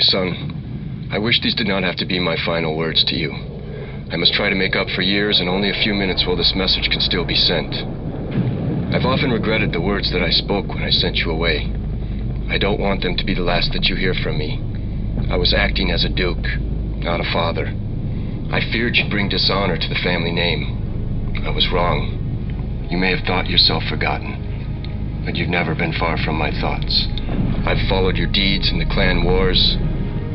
son, I wish these did not have to be my final words to you. I must try to make up for years and only a few minutes while this message can still be sent. I've often regretted the words that I spoke when I sent you away. I don't want them to be the last that you hear from me. I was acting as a duke, not a father. I feared you'd bring dishonor to the family name. I was wrong. You may have thought yourself forgotten, but you've never been far from my thoughts. I've followed your deeds in the clan wars.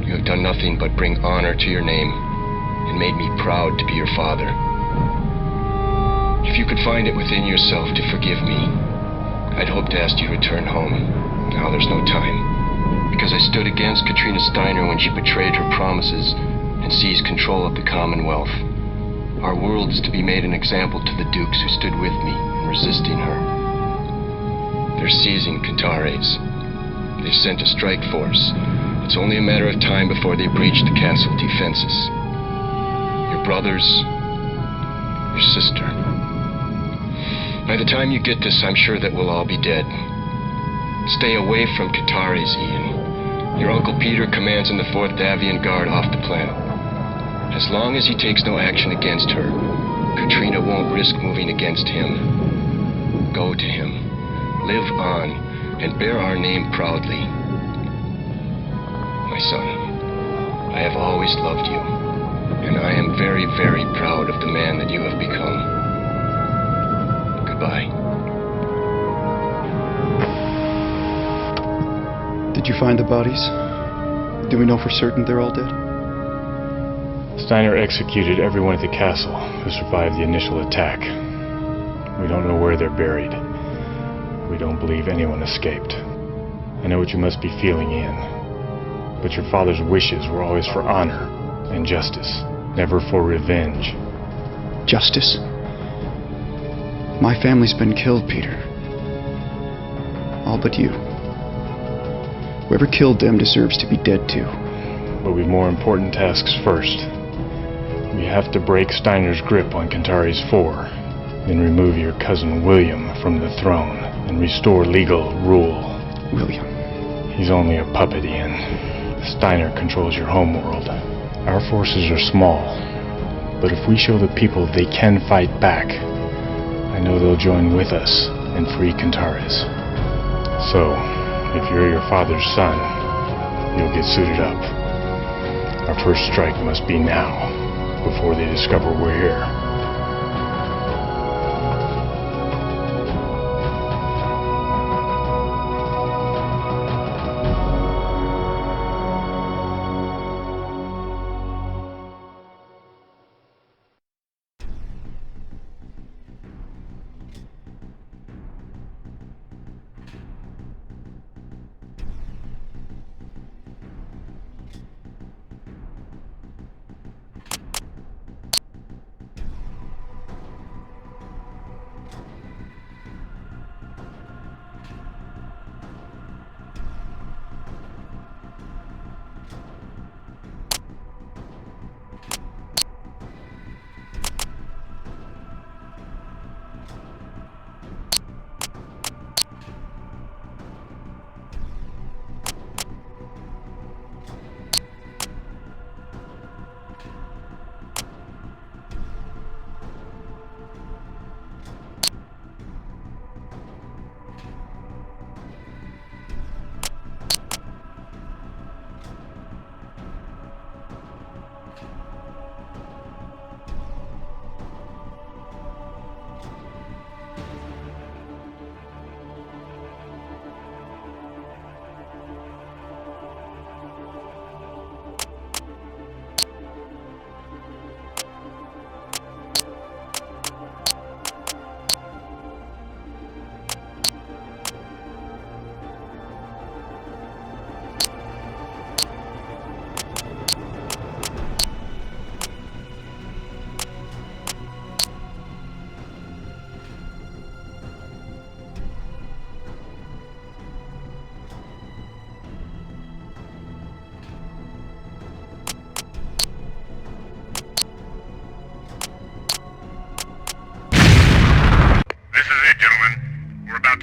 You have done nothing but bring honor to your name and made me proud to be your father. If you could find it within yourself to forgive me, I'd hope to ask you to return home. Now there's no time, because I stood against Katrina Steiner when she betrayed her promises and seized control of the Commonwealth. Our world is to be made an example to the dukes who stood with me in resisting her. They're seizing Cantares. They've sent a strike force. It's only a matter of time before they breach the castle defenses. Your brothers, your sister. By the time you get this, I'm sure that we'll all be dead. Stay away from Cantares, Ian. Your Uncle Peter commands in the 4th Davian Guard off the planet. As long as he takes no action against her, Katrina won't risk moving against him. Go to him. Live on, and bear our name proudly. My son, I have always loved you, and I am very, very proud of the man that you have become. Goodbye. Did you find the bodies? Do we know for certain they're all dead? Steiner executed everyone at the castle who survived the initial attack. We don't know where they're buried. We don't believe anyone escaped. I know what you must be feeling, Ian. But your father's wishes were always for honor and justice, never for revenge. Justice? My family's been killed, Peter. All but you. Whoever killed them deserves to be dead too. But we've more important tasks first. We have to break Steiner's grip on Cantares 4, then remove your cousin William from the throne and restore legal rule. William. He's only a puppet, Ian. Steiner controls your homeworld. Our forces are small, but if we show the people they can fight back, I know they'll join with us and free Cantares. So, if you're your father's son, you'll get suited up. Our first strike must be now, before they discover we're here.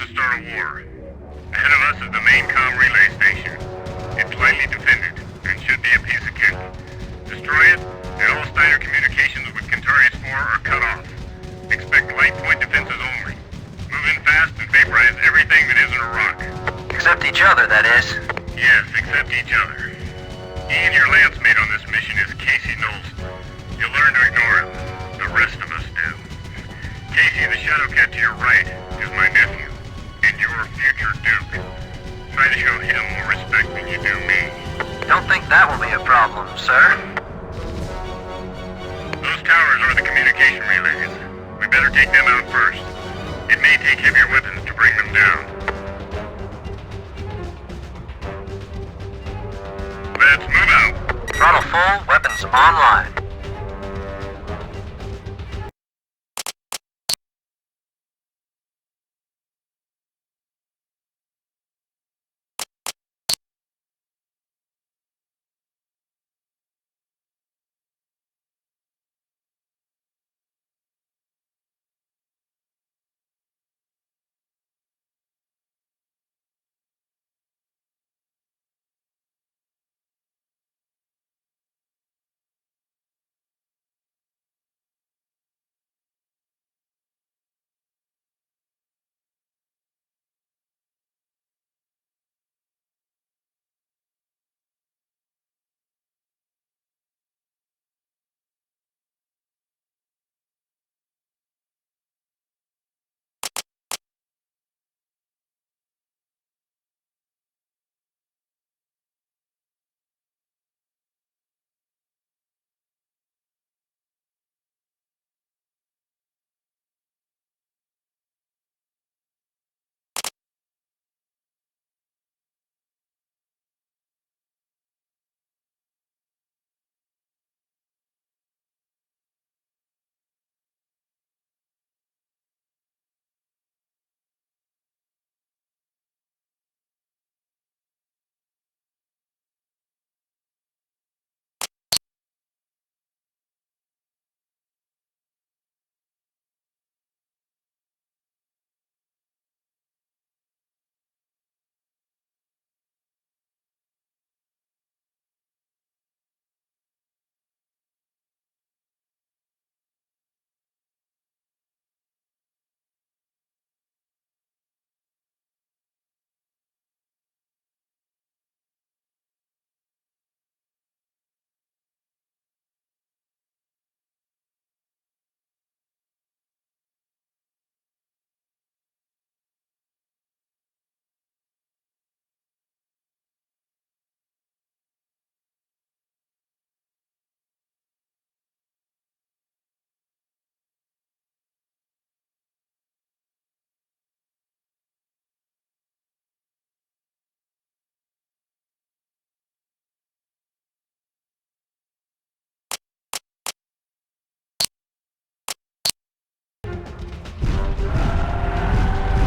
to start a war. Ahead of us is the main comm relay station. It's lightly defended. and should be a piece of cake. Destroy it, and all Steiner communications with Kentarius 4 are cut off. Expect light point defenses only. Move in fast and vaporize everything that isn't a rock. Except each other, that is. Yes, except each other. Ian, your lance mate on this mission is Casey Knowles. You'll learn to ignore him. The rest of us do. Casey, the Shadowcat to your right is my nephew, and your future Duke. Try to show him more respect than you do me. Don't think that will be a problem, sir. Those towers are the communication relays. We better take them out first. It may take heavier weapons to bring them down. Let's move out. Throttle full, weapons online.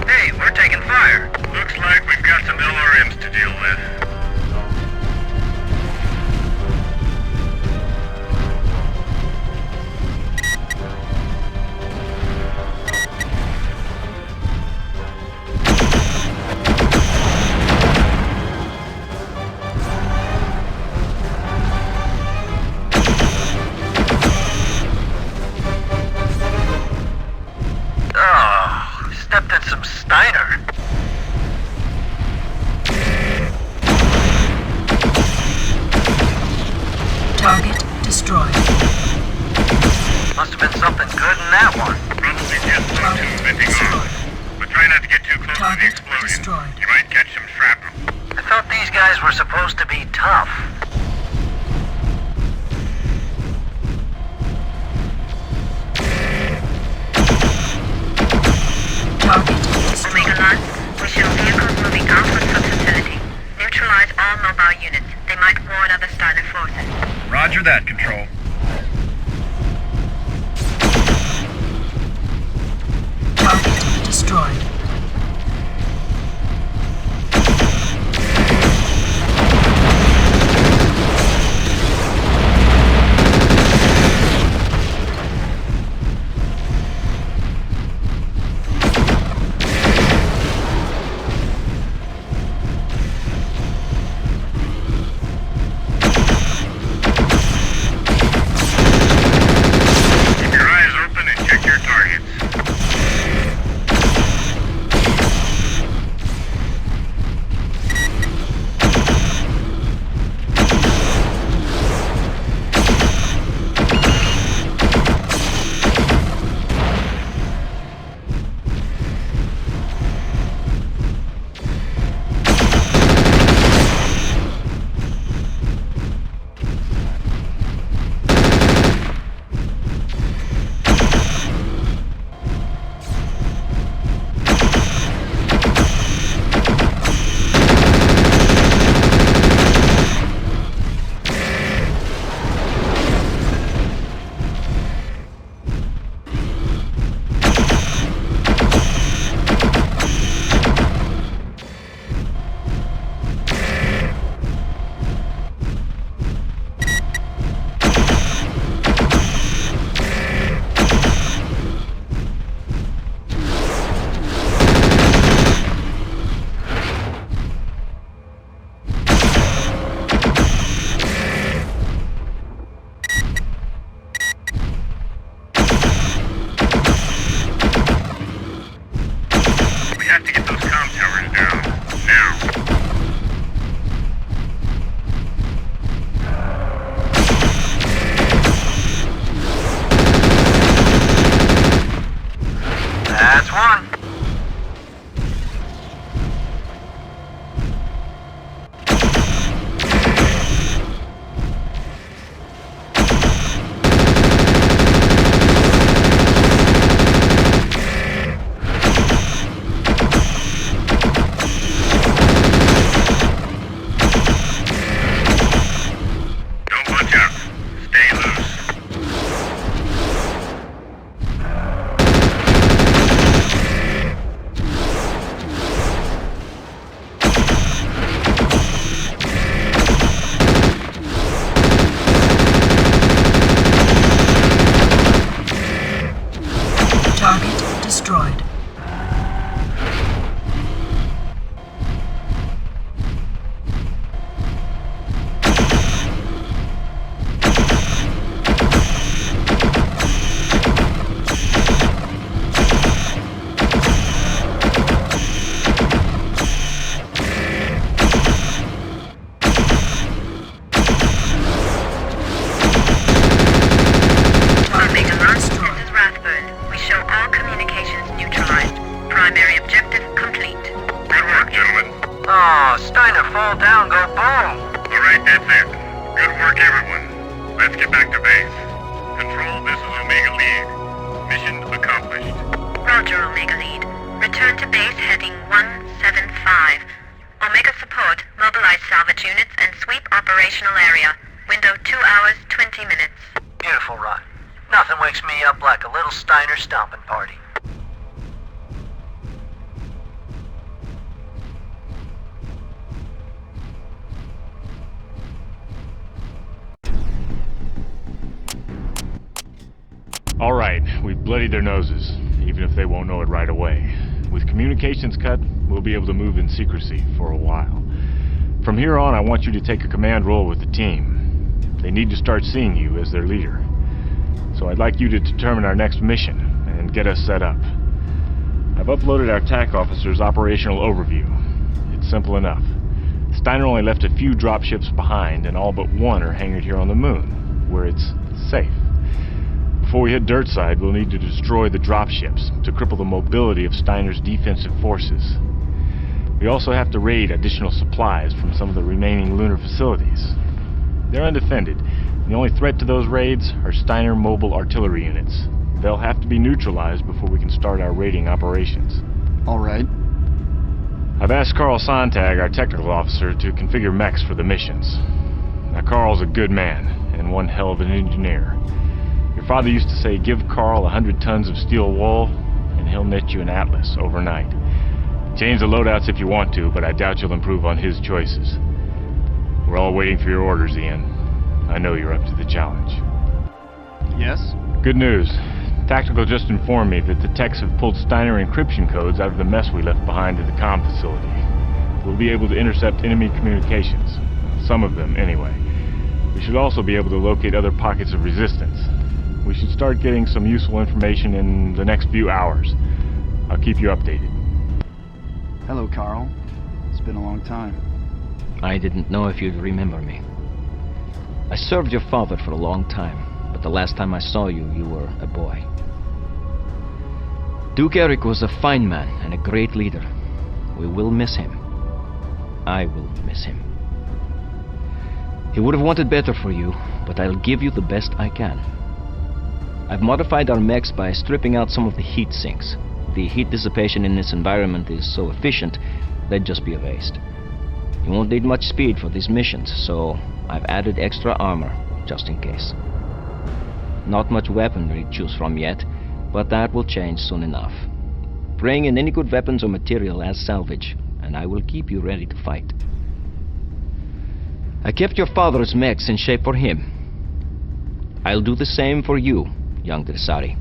Hey, we're taking fire. Looks like we've got some LRMs to deal with. Oh, stepped in some Steiner. Target destroyed. Must have been something good in that one. Probably just pontoon venting off. But try not to get too close to the Target explosion. destroyed. You might catch some shrapnel. I thought these guys were supposed to be tough. Target destroyed. Omega Lance, we show vehicles moving outward from facility. Neutralize all mobile units. They might warn other Steiner forces. Roger that, Control. Target destroyed. little Steiner stomping party. Alright, we've bloodied their noses, even if they won't know it right away. With communications cut, we'll be able to move in secrecy for a while. From here on, I want you to take a command role with the team. They need to start seeing you as their leader. So I'd like you to determine our next mission and get us set up. I've uploaded our TAC officer's operational overview. It's simple enough. Steiner only left a few dropships behind, and all but one are hangared here on the moon, where it's safe. Before we hit Dirtside, we'll need to destroy the dropships to cripple the mobility of Steiner's defensive forces. We also have to raid additional supplies from some of the remaining lunar facilities. They're undefended. The only threat to those raids are Steiner mobile artillery units. They'll have to be neutralized before we can start our raiding operations. All right. I've asked Carl Sontag, our technical officer, to configure mechs for the missions. Now, Carl's a good man, and one hell of an engineer. Your father used to say, give Carl 100 tons of steel wool, and he'll knit you an atlas overnight. Change the loadouts if you want to, but I doubt you'll improve on his choices. We're all waiting for your orders, Ian. I know you're up to the challenge. Yes? Good news. Tactical just informed me that the techs have pulled Steiner encryption codes out of the mess we left behind at the comm facility. We'll be able to intercept enemy communications. Some of them, anyway. We should also be able to locate other pockets of resistance. We should start getting some useful information in the next few hours. I'll keep you updated. Hello, Carl. It's been a long time. I didn't know if you'd remember me. I served your father for a long time, but the last time I saw you, you were a boy. Duke Eric was a fine man and a great leader. We will miss him. I will miss him. He would have wanted better for you, but I'll give you the best I can. I've modified our mechs by stripping out some of the heat sinks. The heat dissipation in this environment is so efficient, they'd just be erased. You won't need much speed for these missions, so I've added extra armor, just in case. Not much weaponry to choose from yet, but that will change soon enough. Bring in any good weapons or material as salvage, and I will keep you ready to fight. I kept your father's mechs in shape for him. I'll do the same for you, young Dressari.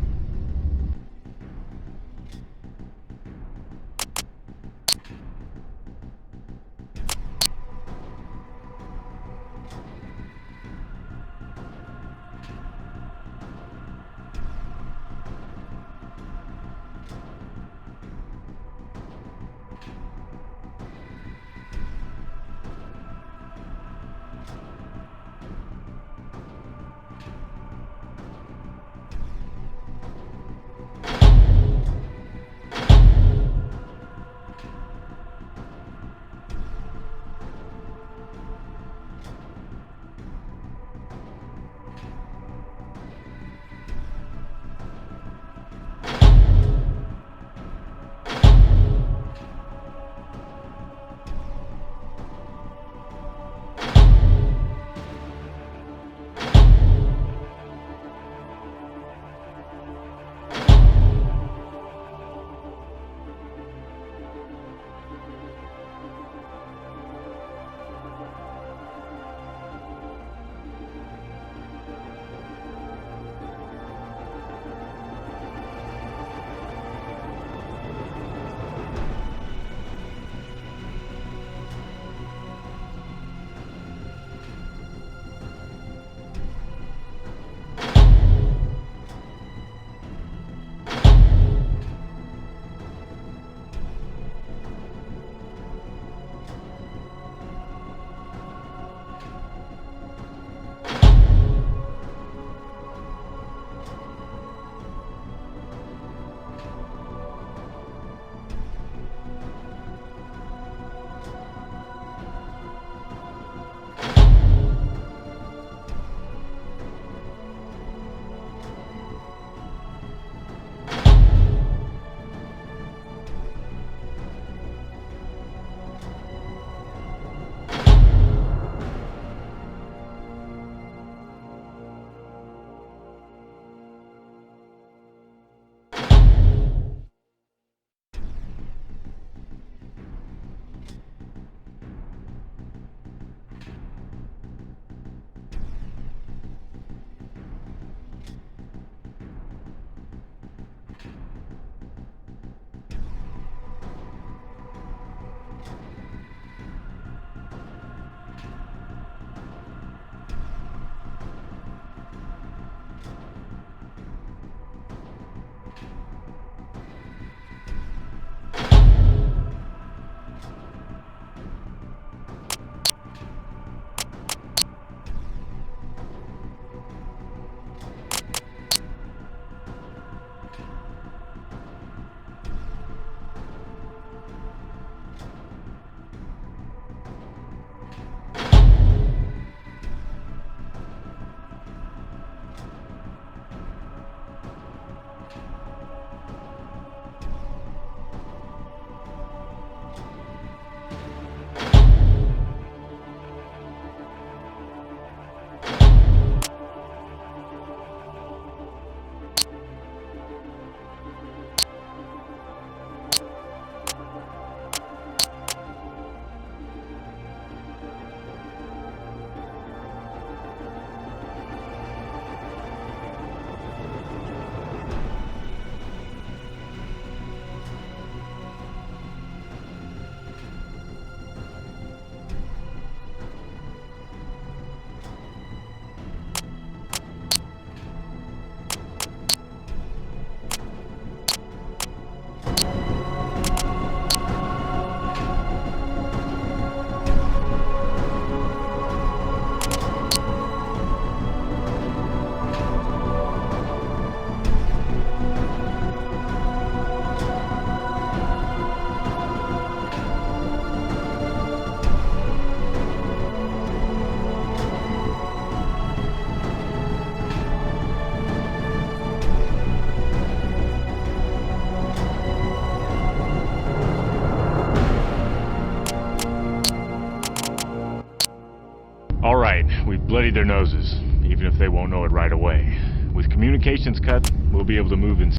read their noses, even if they won't know it right away. With communications cut, we'll be able to move in... This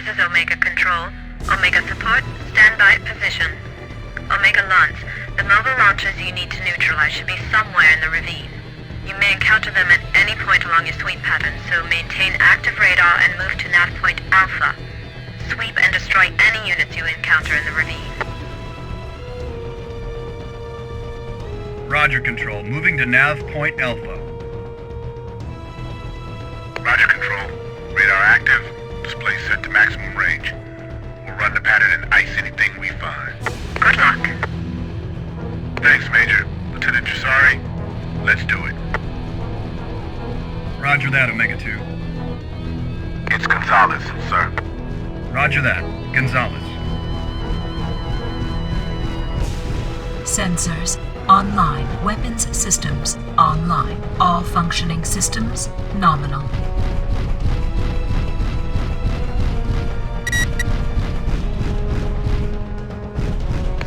is Omega Control. Omega Support, stand by at position. Omega Launch, the mobile launchers you need to neutralize should be somewhere in the ravine. You may encounter them at any point along your sweep pattern, so maintain active radar and move to nav point Alpha. Sweep and destroy any units you encounter in the ravine. Roger, Control. Moving to nav point Alpha. Roger, Control. Radar active. Display set to maximum range. We'll run the pattern and ice anything we find. Good luck. Thanks, Major. Lieutenant Trusari, let's do it. Roger that, Omega 2. It's Gonzalez, sir. Roger that, Gonzalez. Sensors online. Weapons systems online. All functioning systems nominal.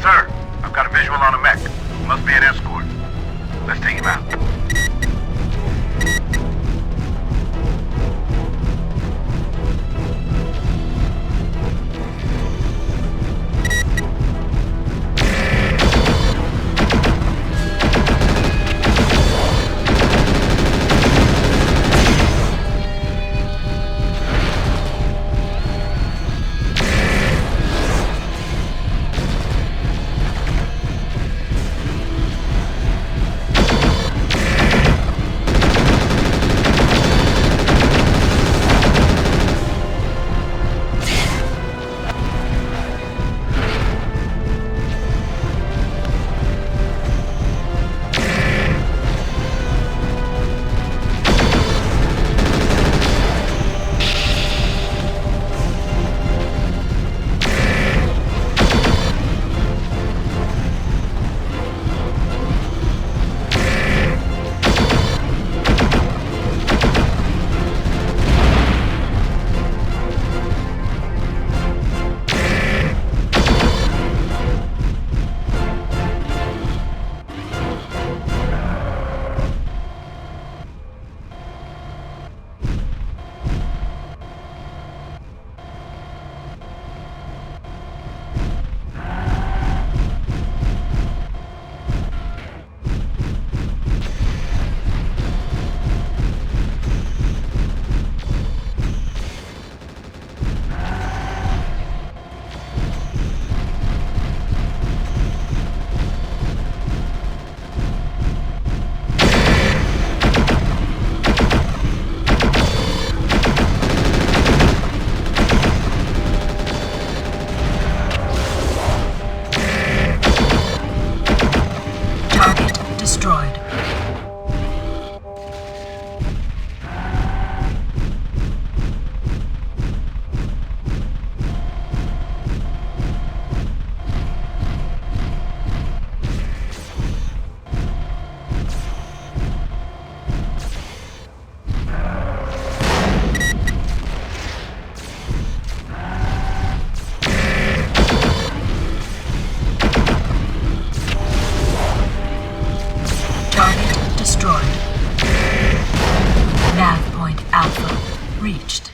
Sir, I've got a visual on a mech. Must be an escort. Let's take him out. reached.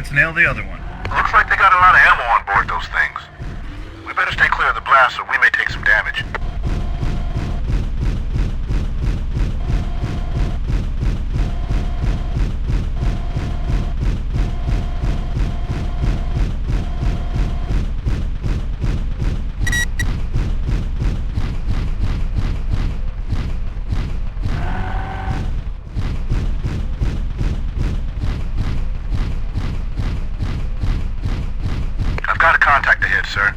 Let's nail the other one. Looks like they got a lot of ammo on board those things. We better stay clear of the blast or we may take some damage. I've got a contact ahead, sir.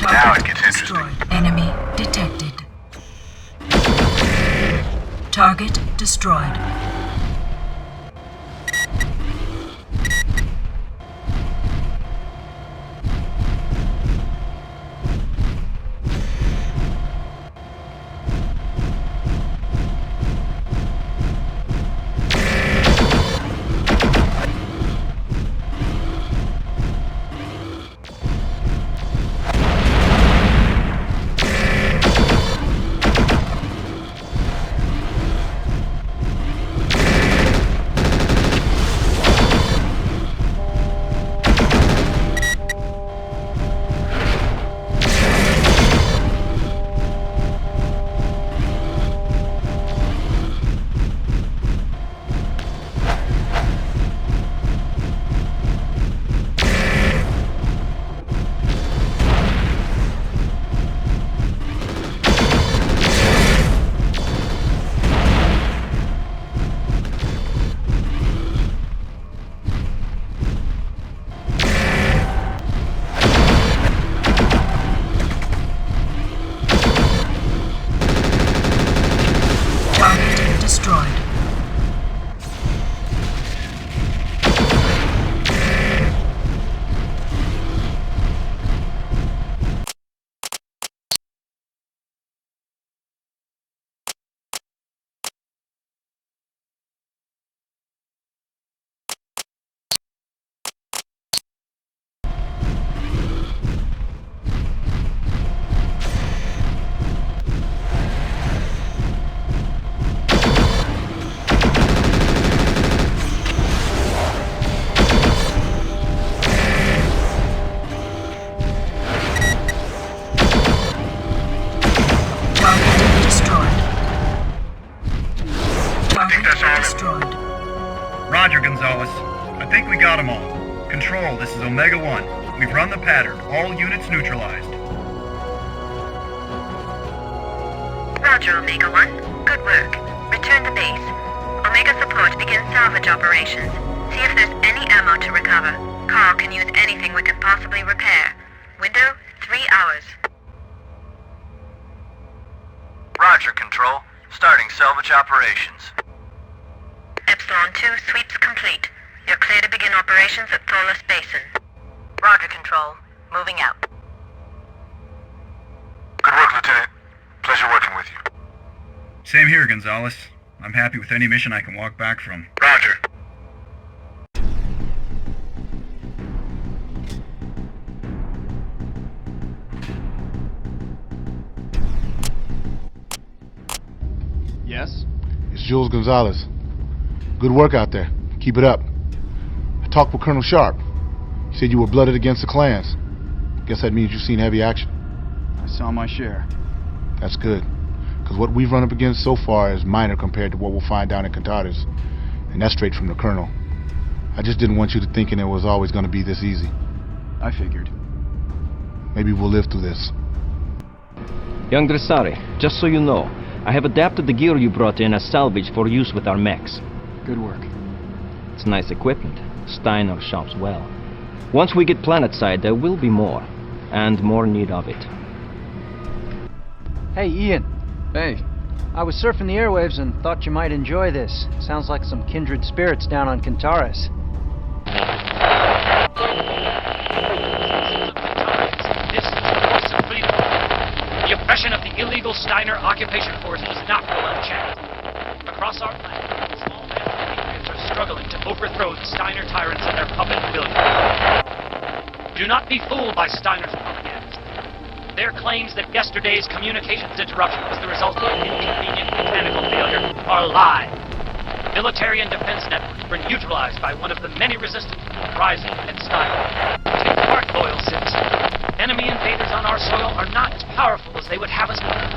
Now it gets interesting. Destroyed. Enemy detected. Target destroyed. Roger, Gonzalez. I think we got them all. Control, this is Omega-1. We've run the pattern. All units neutralized. Roger, Omega-1. Good work. Return to base. Omega support begins salvage operations. See if there's any ammo to recover. Carl can use anything we can possibly repair. Window, 3 hours. Roger, Control. Starting salvage operations. Epsilon 2 sweeps complete. You're clear to begin operations at Thorless Basin. Roger, Control. Moving out. Good work, Lieutenant. Pleasure working with you. Same here, Gonzalez. I'm happy with any mission I can walk back from. Roger. Yes? It's Jules Gonzalez. Good work out there. Keep it up. I talked with Colonel Sharp. He said you were blooded against the clans. Guess that means you've seen heavy action. I saw my share. That's good. Because what we've run up against so far is minor compared to what we'll find down in Cantadas. And that's straight from the Colonel. I just didn't want you to thinking it was always going to be this easy. I figured. Maybe we'll live through this. Young Dressari, just so you know, I have adapted the gear you brought in as salvage for use with our mechs. Good work. It's nice equipment. Steiner shops well. Once we get planetside, there will be more, and more need of it. Hey, Ian. Hey. I was surfing the airwaves and thought you might enjoy this. Sounds like some kindred spirits down on Cantaris. This is the voice of freedom. The oppression of the illegal Steiner occupation force does not go unchecked. Across our planet, small patriots are struggling to overthrow the Steiner tyrants and their puppet billion. Do not be fooled by Steiner's propaganda. Their claims that yesterday's communications interruption was the result of an inconvenient mechanical failure are lies. Military and defense networks were neutralized by one of the many resistance rising at Steiner. Take heart, loyal citizens. Enemy invaders on our soil are not as powerful as they would have us believe.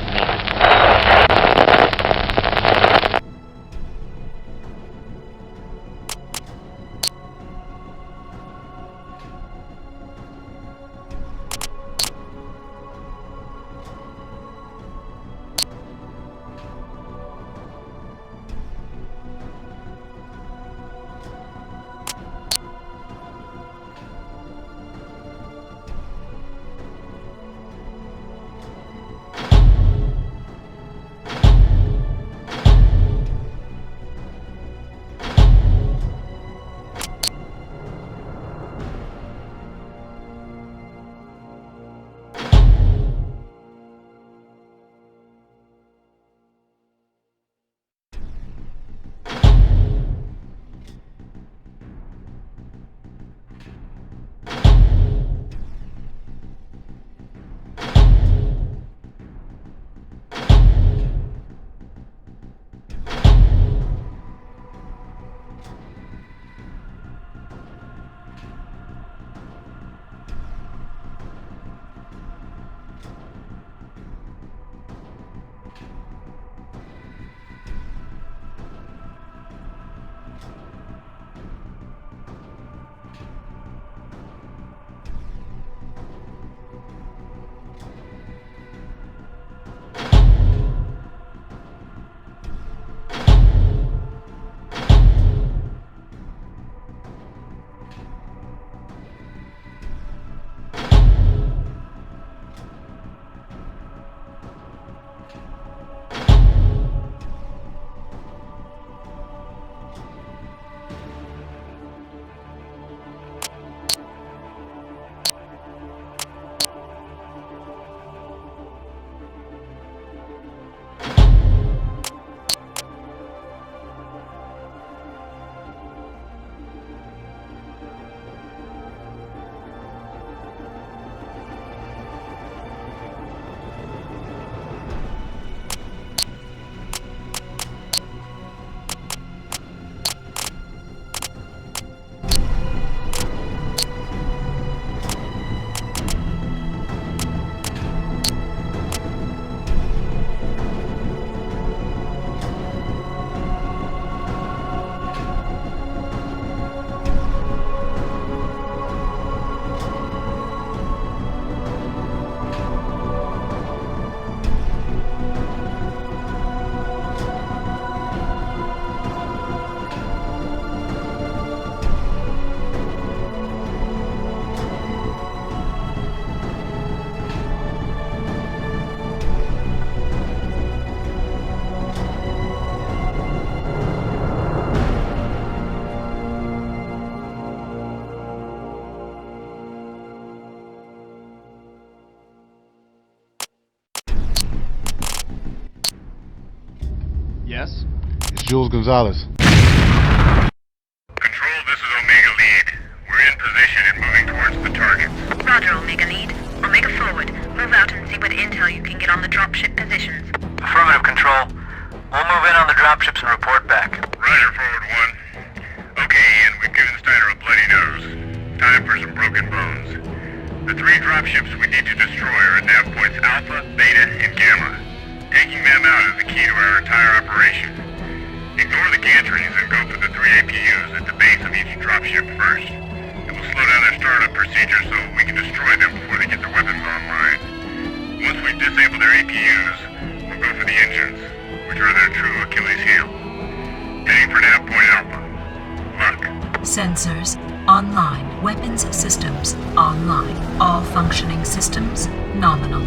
Yes? It's Jules Gonzalez. Control, this is Omega Lead. We're in position and moving towards the target. Roger, Omega Lead. Omega forward. Move out and see what intel you can get on the dropship positions. Affirmative, Control. We'll move in on the dropships and report back. Roger, forward one. Okay, Ian, we've given Steiner a bloody nose. Time for some broken bones. The 3 dropships we need to destroy are at nav points Alpha, Beta, and Gamma. Taking them out is the key to our entire operation. Ignore the gantries and go for the 3 APUs at the base of each dropship first. It will slow down their startup procedure so we can destroy them before they get their weapons online. Once we disable their APUs, we'll go for the engines. through their true Achilles heel. Heading for nav point Alpha. Luck. Sensors online. Weapons systems online. All functioning systems nominal.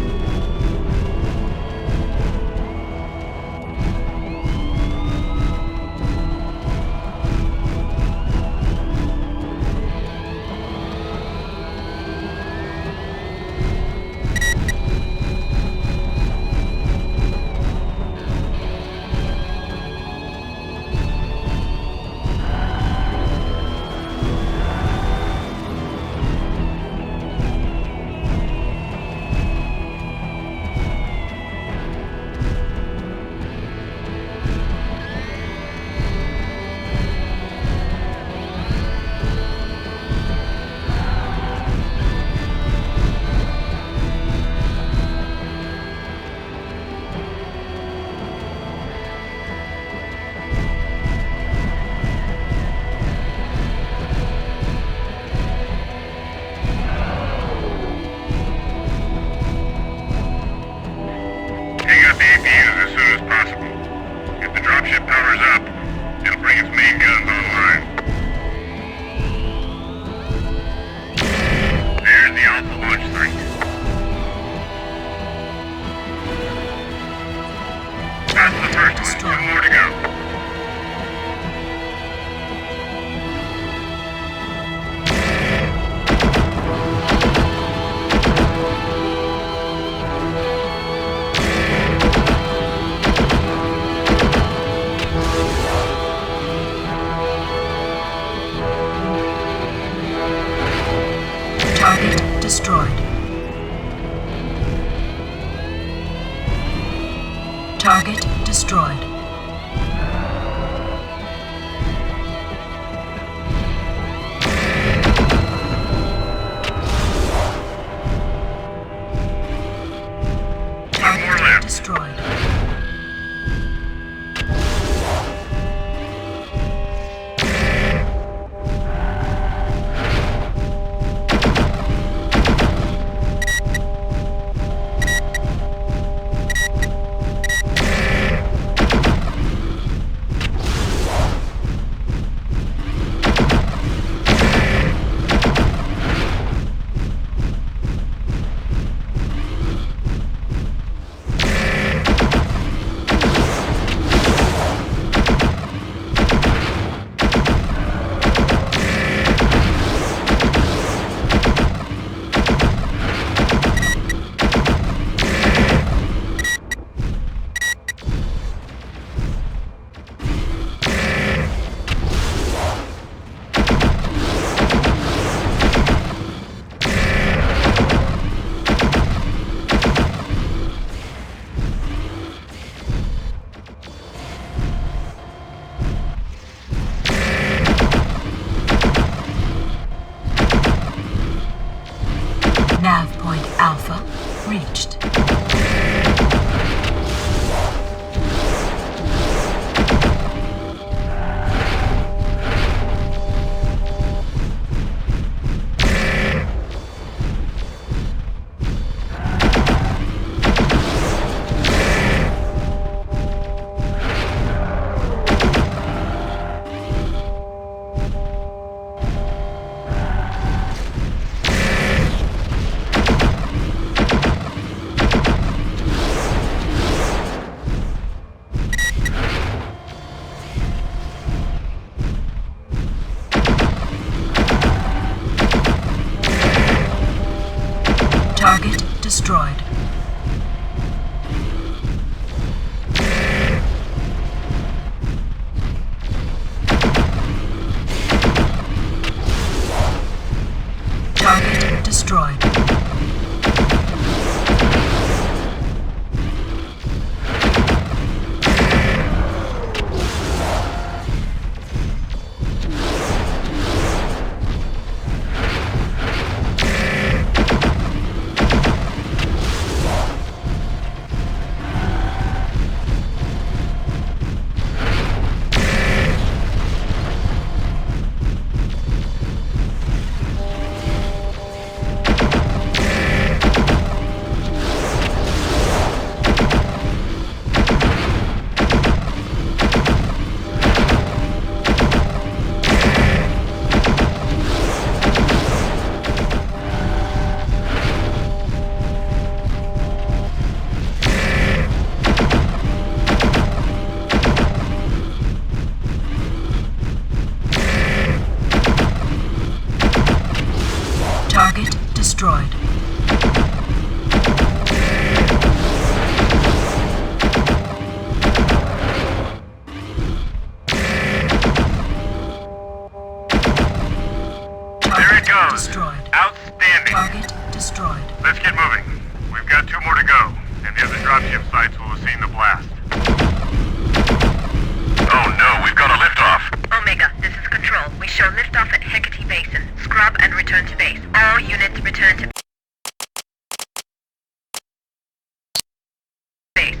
Hang up the APUs as soon as possible. If the dropship powers up, it'll bring its main guns online. There's the Alpha launch site. That's the first one. Two more to go. Target destroyed. Target destroyed. Target destroyed. Nav point Alpha reached. Target destroyed. Target destroyed. There it goes. Destroyed. Outstanding. Target destroyed. Let's get moving. We've got 2 more to go, and the other dropship sites will have seen the blast. Oh no, we've got a liftoff. Omega, this is Control. We show liftoff at Hecate Basin. Scrub and return to base. All units return to base.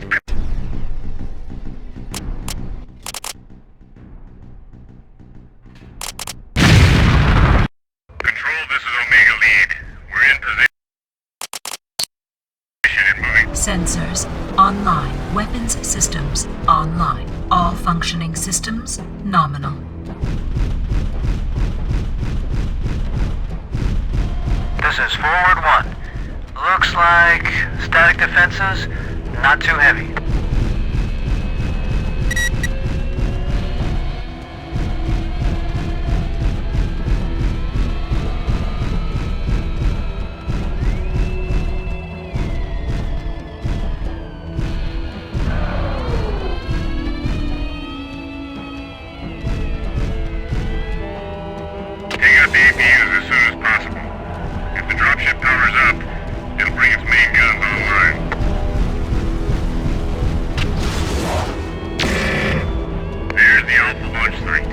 Control, this is Omega Lead. We're in position and moving. Sensors online. Weapons systems online. All functioning systems nominal. This is Forward 1. Looks like static defenses, not too heavy. Hang up the APUs as soon as possible. If the dropship powers up, it'll bring its main guns online. There's the Alpha launch site.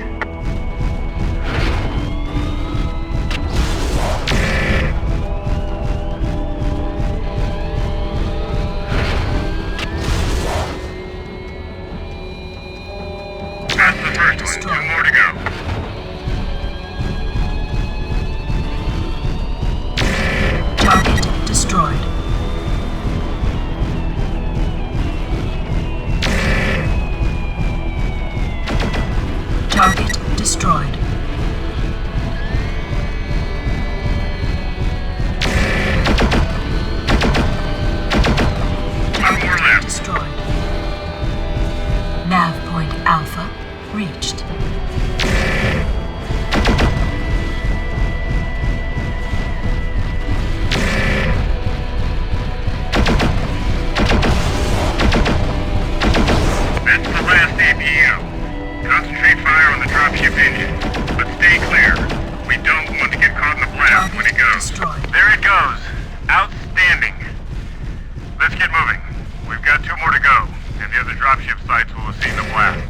That's the first one. 2 more to go. Target destroyed. Target destroyed. Target destroyed. Nav point Alpha reached. That's the last APU. Concentrate fire on the dropship engine, but stay clear. We don't want to get caught in the blast when it goes. There it goes. Outstanding. Let's get moving. We've got 2 more to go, and the other dropship sites will have seen the blast.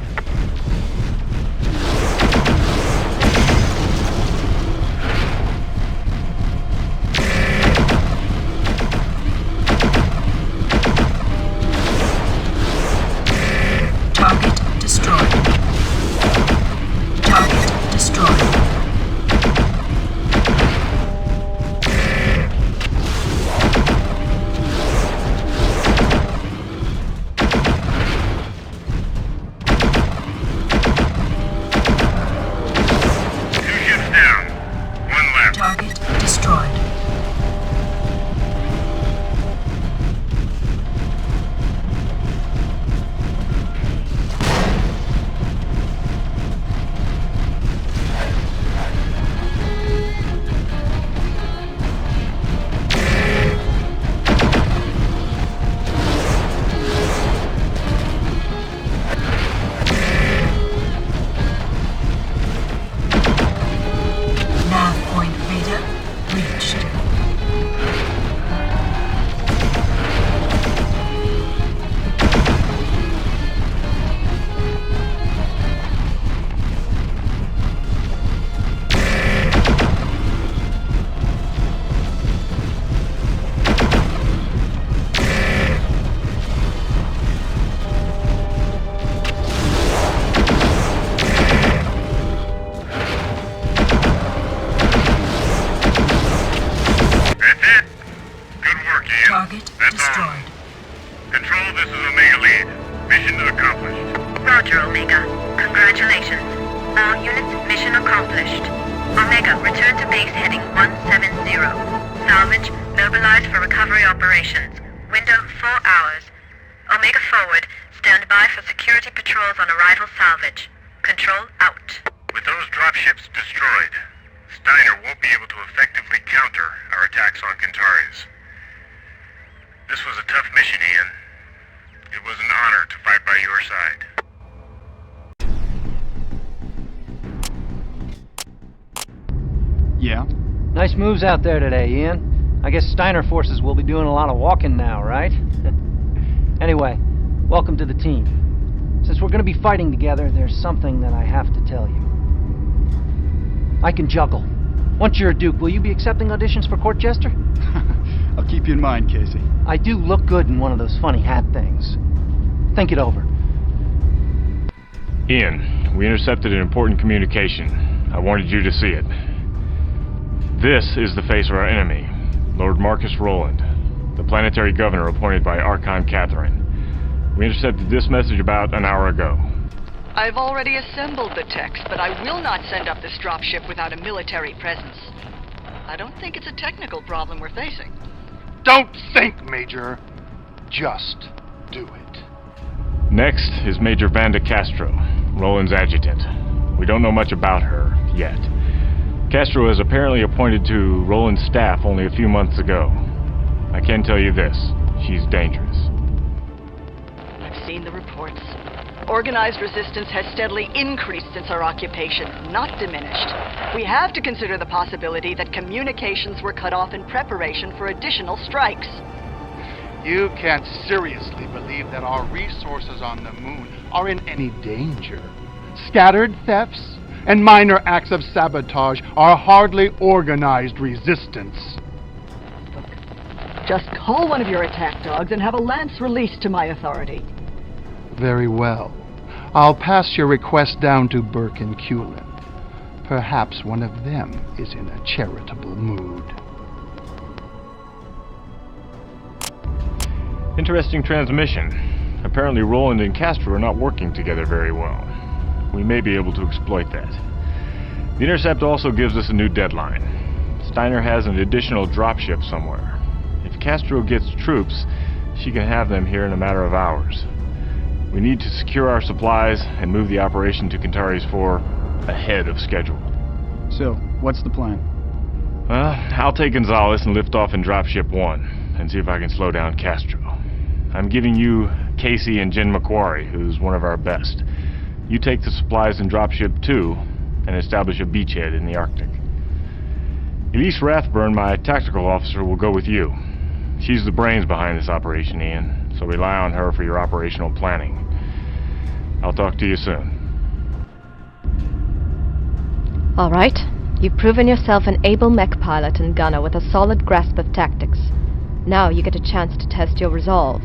Target destroyed. Target destroyed. Target destroyed. Nav point Beta reached. That's it. Good work, Ian. Target destroyed. Control, this is Omega Lead. Mission accomplished. Roger, Omega. Congratulations. All units, mission accomplished. Omega, return to base heading 170. Salvage, mobilized for recovery operations. Window 4 hours. Omega forward, stand by for security patrols on arrival salvage. Control out. With those dropships destroyed, Steiner won't be able to effectively counter our attacks on Kentaris. This was a tough mission, Ian. It was an honor to fight by your side. Yeah? Nice moves out there today, Ian. I guess Steiner forces will be doing a lot of walking now, right? Anyway, welcome to the team. Since we're going to be fighting together, there's something that I have to tell you. I can juggle. Once you're a Duke, will you be accepting auditions for Court Jester? I'll keep you in mind, Casey. I do look good in one of those funny hat things. Think it over. Ian, we intercepted an important communication. I wanted you to see it. This is the face of our enemy, Lord Marcus Roland, the planetary governor appointed by Archon Catherine. We intercepted this message about an hour ago. I've already assembled the text, but I will not send up this dropship without a military presence. I don't think it's a technical problem we're facing. Don't think, Major. Just do it. Next is Major Vanda Castro, Roland's adjutant. We don't know much about her yet. Castro was apparently appointed to Roland's staff only a few months ago. I can tell you this, she's dangerous. I've seen the reports. Organized resistance has steadily increased since our occupation, not diminished. We have to consider the possibility that communications were cut off in preparation for additional strikes. You can't seriously believe that our resources on the moon are in any danger. Scattered thefts and minor acts of sabotage are hardly organized resistance. Just call one of your attack dogs and have a lance released to my authority. Very well. I'll pass your request down to Burke and Culin. Perhaps one of them is in a charitable mood. Interesting transmission. Apparently Roland and Castro are not working together very well. We may be able to exploit that. The intercept also gives us a new deadline. Steiner has an additional dropship somewhere. If Castro gets troops, she can have them here in a matter of hours. We need to secure our supplies and move the operation to Cantari's 4 ahead of schedule. So, what's the plan? I'll take Gonzalez and lift off in dropship 1 and see if I can slow down Castro. I'm giving you Casey and Jen MechWarrior, who's one of our best. You take the supplies in dropship 2 and establish a beachhead in the Arctic. Elise Rathburn, my tactical officer, will go with you. She's the brains behind this operation, Ian, so rely on her for your operational planning. I'll talk to you soon. All right. You've proven yourself an able mech pilot and gunner with a solid grasp of tactics. Now you get a chance to test your resolve.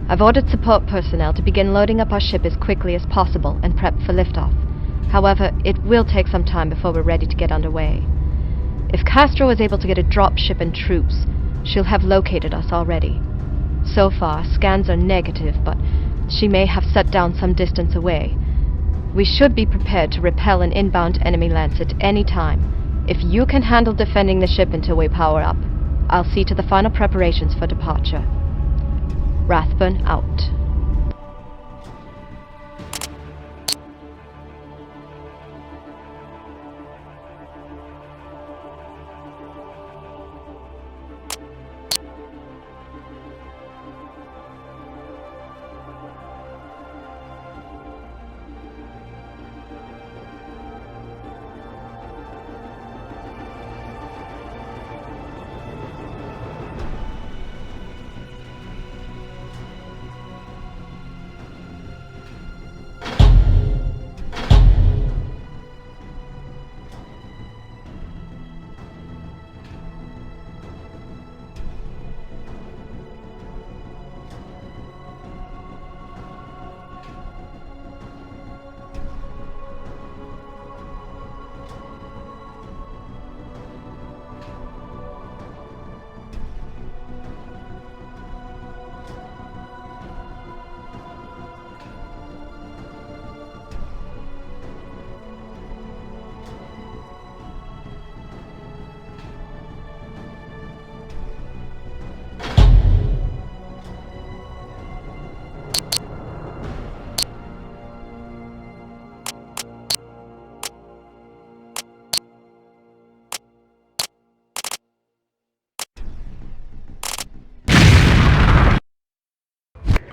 I've ordered support personnel to begin loading up our ship as quickly as possible and prep for liftoff. However, it will take some time before we're ready to get underway. If Castro is able to get a dropship and troops, she'll have located us already. So far, scans are negative, but she may have set down some distance away. We should be prepared to repel an inbound enemy lance at any time. If you can handle defending the ship until we power up, I'll see to the final preparations for departure. Rathburn out.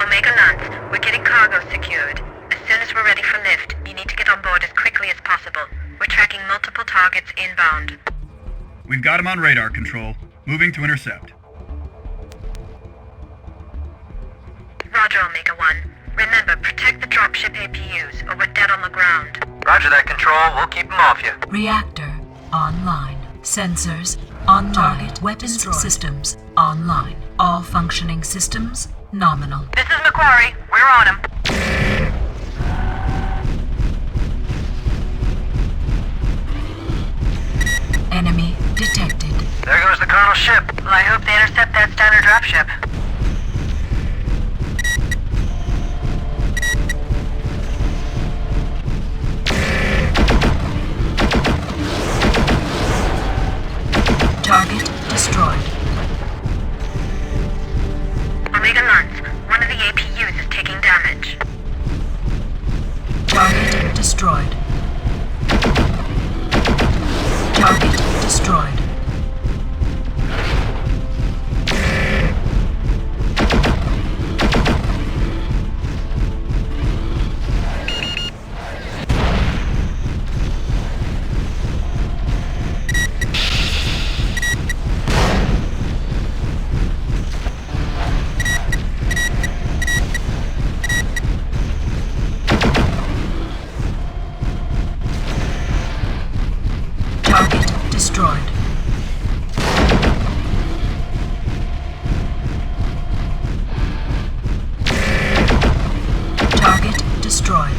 Omega Lance, we're getting cargo secured. As soon as we're ready for lift, you need to get on board as quickly as possible. We're tracking multiple targets inbound. We've got him on radar control. Moving to intercept. Roger, Omega 1. Remember, protect the dropship APUs, or we're dead on the ground. Roger that, Control. We'll keep them off you. Reactor online. Sensors on target. Weapons systems online. All functioning systems nominal. This is MechWarrior. We're on him. Enemy detected. There goes the Colonel's ship. Well, I hope they intercept that Steiner dropship. Target destroyed. Omega Lance, one of the APUs is taking damage. Target destroyed. Target destroyed. Destroyed. Target destroyed.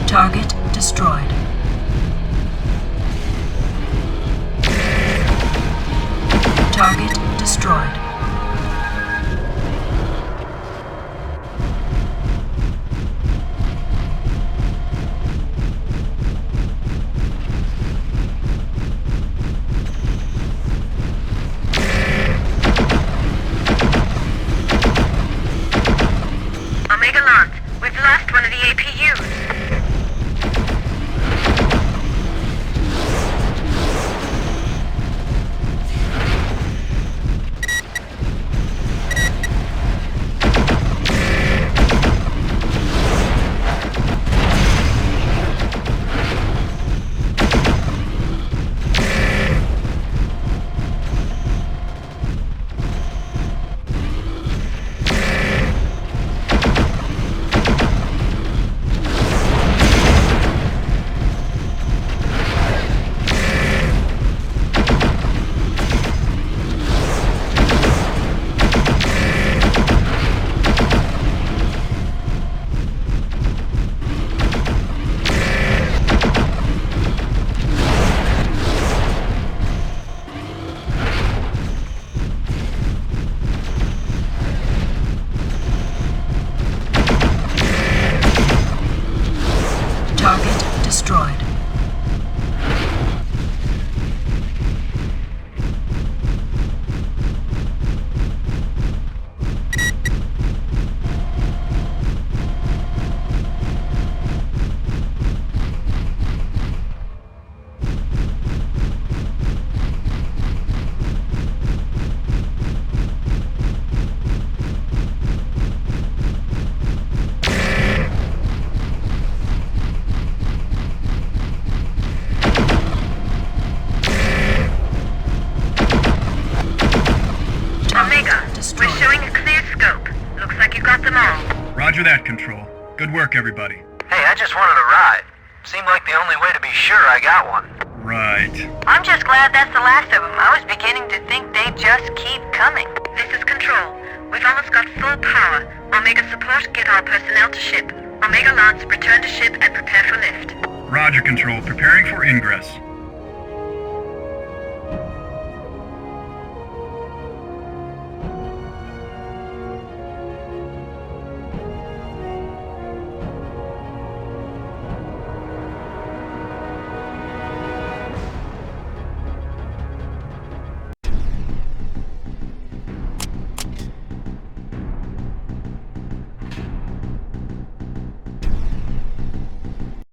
Target destroyed. Target destroyed. Omega Lance, we've lost one of the APUs. Target destroyed. Omega, we're showing a clear scope. Looks like you got them all. Roger that, Control. Good work, everybody. Hey, I just wanted a ride. Seemed like the only way to be sure I got one. Right. I'm just glad that's the last of them. I was beginning to think they'd just keep coming. This is Control. We've almost got full power. Omega support, get all personnel to ship. Omega Lance, return to ship and prepare for lift. Roger, Control. Preparing for ingress.